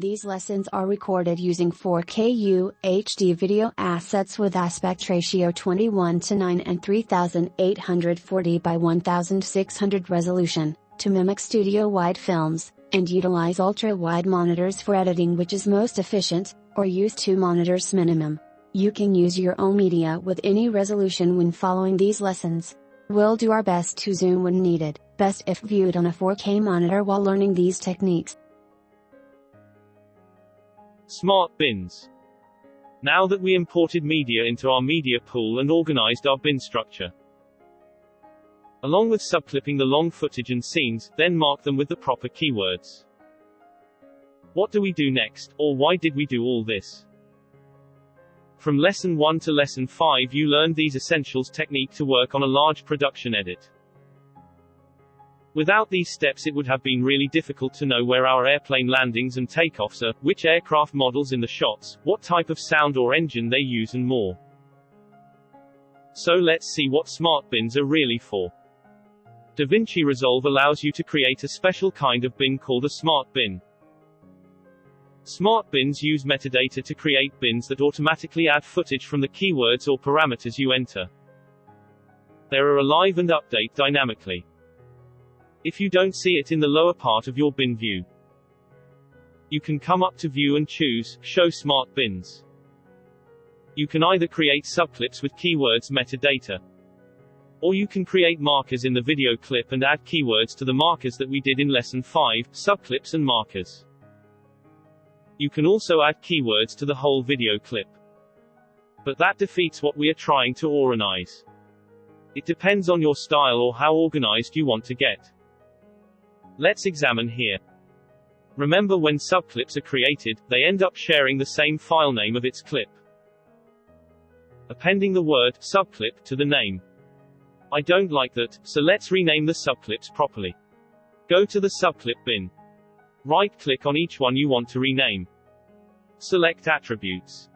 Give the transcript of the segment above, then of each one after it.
These lessons are recorded using 4K UHD video assets with aspect ratio 21:9 and 3840 by 1600 resolution, to mimic studio-wide films, and utilize ultra-wide monitors for editing, which is most efficient, or use 2 monitors minimum. You can use your own media with any resolution when following these lessons. We'll do our best to zoom when needed, best if viewed on a 4K monitor while learning these techniques. Smart bins. Now that we imported media into our media pool and organized our bin structure, along with subclipping the long footage and scenes, then mark them with the proper keywords. What do we do next, or why did we do all this? From Lesson 1 to Lesson 5 you learned these essentials technique to work on a large production edit. Without these steps it would have been really difficult to know where our airplane landings and takeoffs are, which aircraft models in the shots, what type of sound or engine they use and more. So let's see what smart bins are really for. Davinci Resolve allows you to create a special kind of bin called a smart bin. Smart bins use metadata to create bins that automatically add footage from the keywords or parameters you enter. They are alive and update dynamically. If you don't see it in the lower part of your bin view, you can come up to View and choose Show Smart Bins. You can either create subclips with keywords metadata, or you can create markers in the video clip and add keywords to the markers that we did in Lesson 5, subclips and markers. You can also add keywords to the whole video clip. But that defeats what we are trying to organize. It depends on your style or how organized you want to get. Let's examine here. Remember, when subclips are created, they end up sharing the same file name of its clip, appending the word subclip to the name. I don't like that, so let's rename the subclips properly. Go to the subclip bin. Right-click on each one you want to rename. Select Attributes.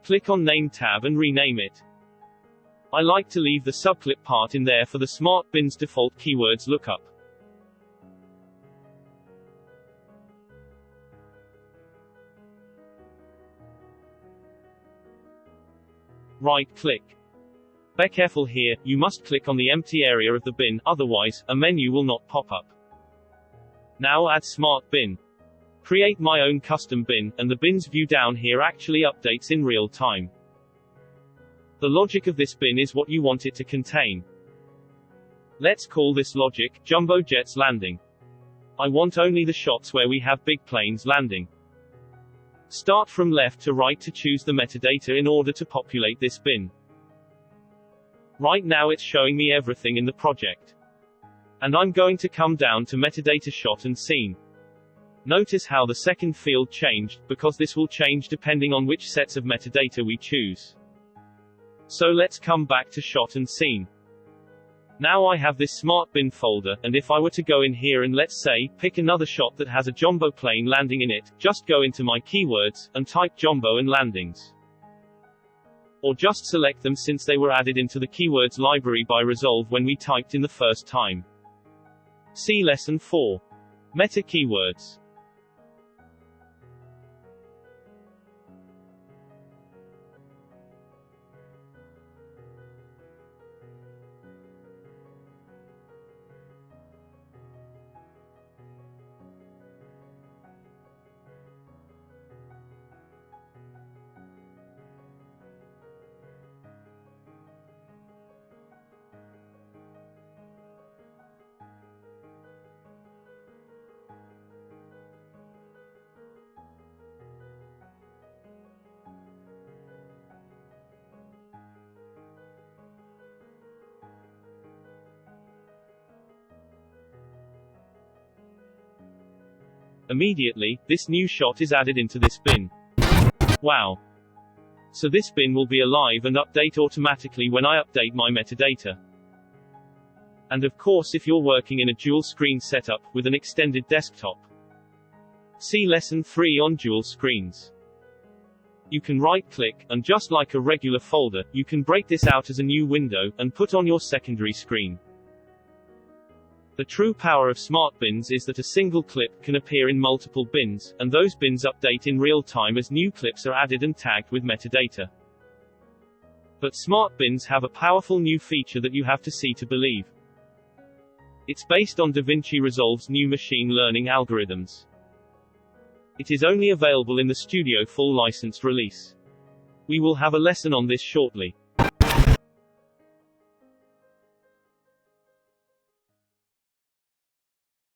Click on Name tab and rename it. I like to leave the subclip part in there for the smart bin's default keywords lookup. Right-click. Be careful here, you must click on the empty area of the bin, otherwise, a menu will not pop up. Now add Smart Bin. Create my own custom bin, and the bin's view down here actually updates in real time. The logic of this bin is what you want it to contain. Let's call this logic, Jumbo Jets Landing. I want only the shots where we have big planes landing. Start from left to right to choose the metadata in order to populate this bin. Right now it's showing me everything in the project. And I'm going to come down to metadata shot and scene. Notice how the second field changed, because this will change depending on which sets of metadata we choose. So let's come back to shot and scene. Now I have this smart bin folder, and if I were to go in here and let's say, pick another shot that has a jumbo plane landing in it, just go into my keywords, and type jumbo and landings. Or just select them since they were added into the keywords library by Resolve when we typed in the first time. See Lesson 4. Meta Keywords. Immediately, this new shot is added into this bin. Wow! So this bin will be alive and update automatically when I update my metadata. And of course if you're working in a dual screen setup, with an extended desktop. See Lesson 3 on dual screens. You can right-click, and just like a regular folder, you can break this out as a new window, and put on your secondary screen. The true power of smart bins is that a single clip can appear in multiple bins, and those bins update in real time as new clips are added and tagged with metadata. But smart bins have a powerful new feature that you have to see to believe. It's based on Davinci Resolve's new machine learning algorithms. It is only available in the Studio full licensed release. We will have a lesson on this shortly.